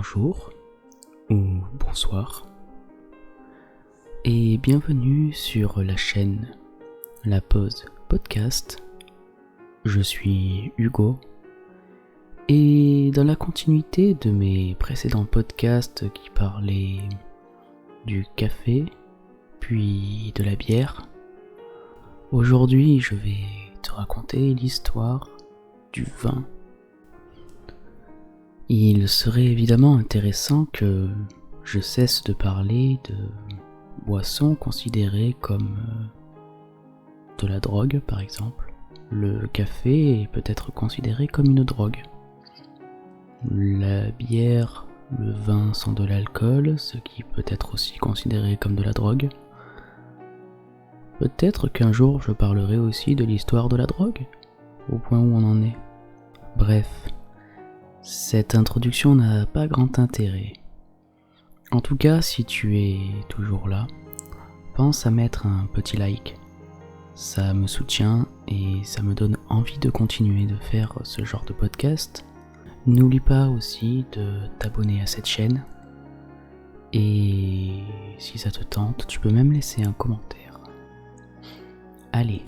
bonjour ou bonsoir et bienvenue sur la chaîne La Pause Podcast. Je suis Hugo et dans la continuité de mes précédents podcasts qui parlaient du café puis de la bière, aujourd'hui je vais te raconter l'histoire du vin. Il serait évidemment intéressant que je cesse de parler de boissons considérées comme de la drogue, par exemple. Le café est peut-être considéré comme une drogue. La bière, le vin sont de l'alcool, ce qui peut être aussi considéré comme de la drogue. Peut-être qu'un jour je parlerai aussi de l'histoire de la drogue, au point où on en est. Bref. Cette introduction n'a pas grand intérêt. En tout cas, si tu es toujours là, pense à mettre un petit like. Ça me soutient et ça me donne envie de continuer de faire ce genre de podcast. N'oublie pas aussi de t'abonner à cette chaîne. Et si ça te tente, tu peux même laisser un commentaire. Allez,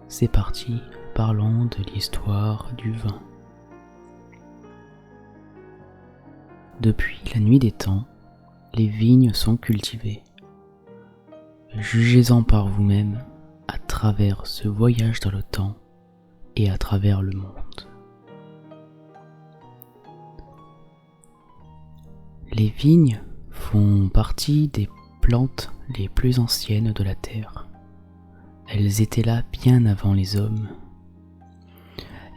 c'est parti, parlons de l'histoire du vin. Depuis la nuit des temps, les vignes sont cultivées. Jugez-en par vous-même à travers ce voyage dans le temps et à travers le monde. Les vignes font partie des plantes les plus anciennes de la terre. Elles étaient là bien avant les hommes.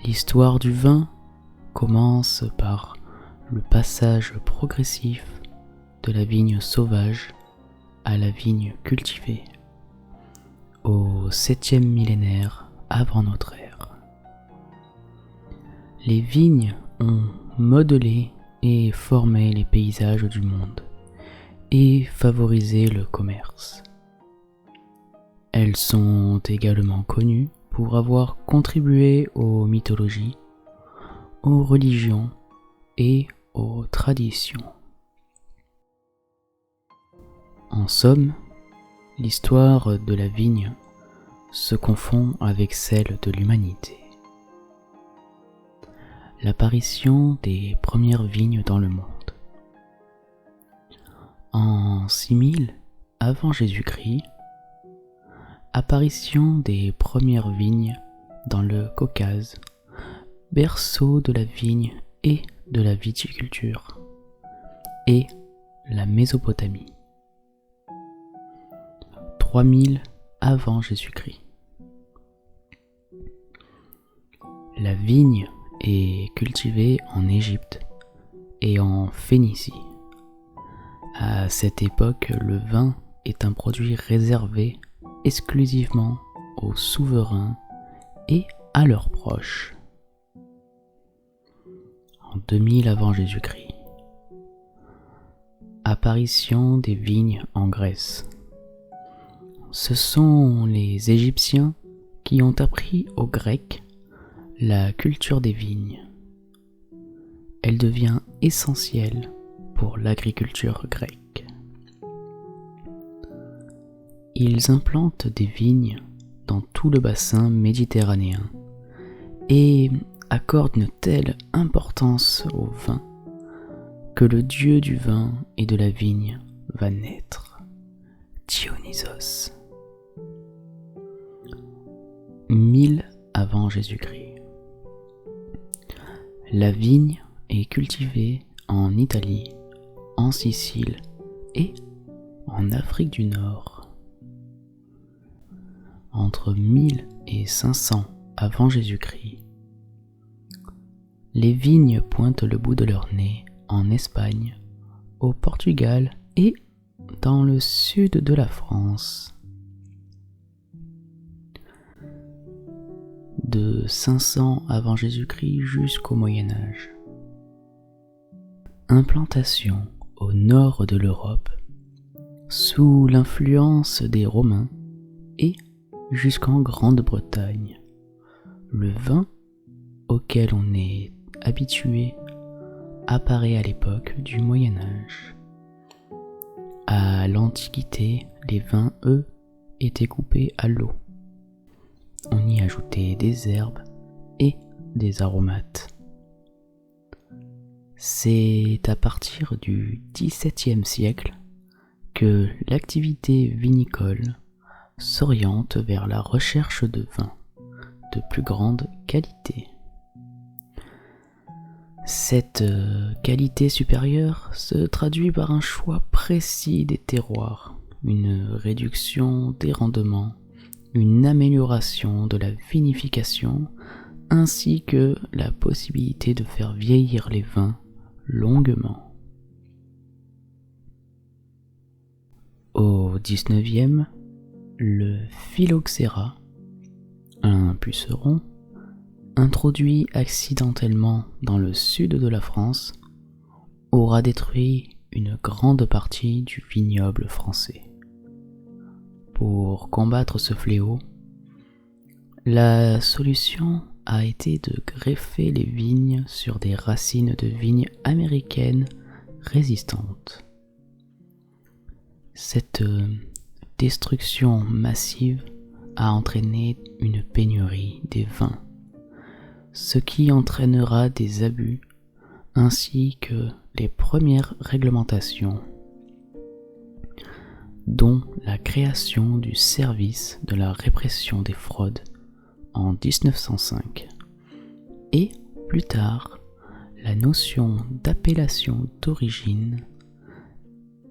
L'histoire du vin commence par le passage progressif de la vigne sauvage à la vigne cultivée, au 7e millénaire avant notre ère. Les vignes ont modelé et formé les paysages du monde et favorisé le commerce. Elles sont également connues pour avoir contribué aux mythologies, aux religions et aux traditions. En somme, l'histoire de la vigne se confond avec celle de l'humanité. L'apparition des premières vignes dans le monde. En 6000 avant Jésus-Christ, apparition des premières vignes dans le Caucase, berceau de la vigne et de la viticulture, et la Mésopotamie. 3000 avant Jésus-Christ. La vigne est cultivée en Égypte et en Phénicie. À cette époque, le vin est un produit réservé exclusivement aux souverains et à leurs proches. En 2000 avant Jésus-Christ. Apparition des vignes en Grèce. Ce sont les Égyptiens qui ont appris aux Grecs la culture des vignes. Elle devient essentielle pour l'agriculture grecque. Ils implantent des vignes dans tout le bassin méditerranéen et accorde une telle importance au vin que le dieu du vin et de la vigne va naître, Dionysos. 1000 avant Jésus-Christ. La vigne est cultivée en Italie, en Sicile et en Afrique du Nord. Entre 1000 et 500 avant Jésus-Christ, les vignes pointent le bout de leur nez en Espagne, au Portugal et dans le sud de la France. De 500 avant Jésus-Christ jusqu'au Moyen Âge. Implantation au nord de l'Europe, sous l'influence des Romains et jusqu'en Grande-Bretagne. Le vin, auquel on est habitué, apparaît à l'époque du Moyen Âge. À l'Antiquité, les vins, eux, étaient coupés à l'eau. On y ajoutait des herbes et des aromates. C'est à partir du XVIIe siècle que l'activité vinicole s'oriente vers la recherche de vins de plus grande qualité. Cette qualité supérieure se traduit par un choix précis des terroirs, une réduction des rendements, une amélioration de la vinification, ainsi que la possibilité de faire vieillir les vins longuement. Au XIXe, le phylloxéra, un puceron, introduit accidentellement dans le sud de la France, aura détruit une grande partie du vignoble français. Pour combattre ce fléau, la solution a été de greffer les vignes sur des racines de vignes américaines résistantes. Cette destruction massive a entraîné une pénurie des vins, ce qui entraînera des abus ainsi que les premières réglementations, dont la création du service de la répression des fraudes en 1905 et plus tard la notion d'appellation d'origine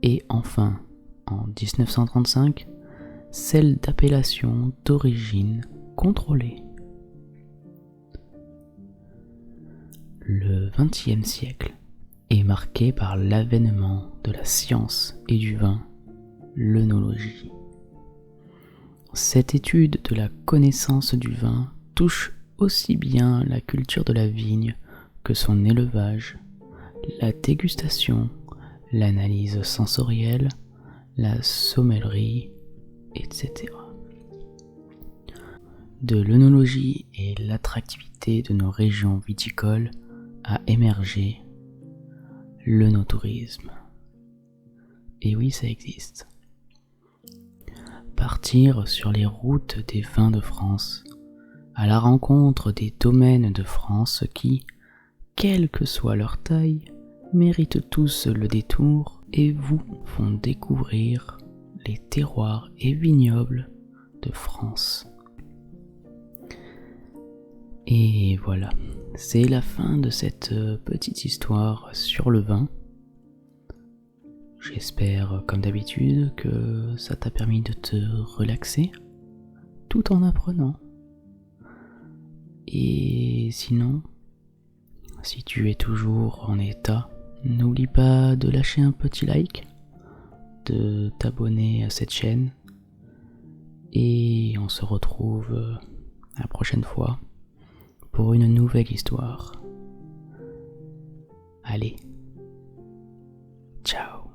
et enfin en 1935 celle d'appellation d'origine contrôlée. Le XXe siècle est marqué par l'avènement de la science et du vin, l'œnologie. Cette étude de la connaissance du vin touche aussi bien la culture de la vigne que son élevage, la dégustation, l'analyse sensorielle, la sommellerie, etc. De l'œnologie et l'attractivité de nos régions viticoles a émergé l'œnotourisme. Et oui, ça existe. Partir sur les routes des vins de France, à la rencontre des domaines de France qui, quelle que soit leur taille, méritent tous le détour et vous font découvrir les terroirs et vignobles de France. Et voilà, c'est la fin de cette petite histoire sur le vin. J'espère, comme d'habitude, que ça t'a permis de te relaxer tout en apprenant. Et sinon, si tu es toujours en état, n'oublie pas de lâcher un petit like, de t'abonner à cette chaîne, et on se retrouve la prochaine fois pour une nouvelle histoire. Allez, ciao.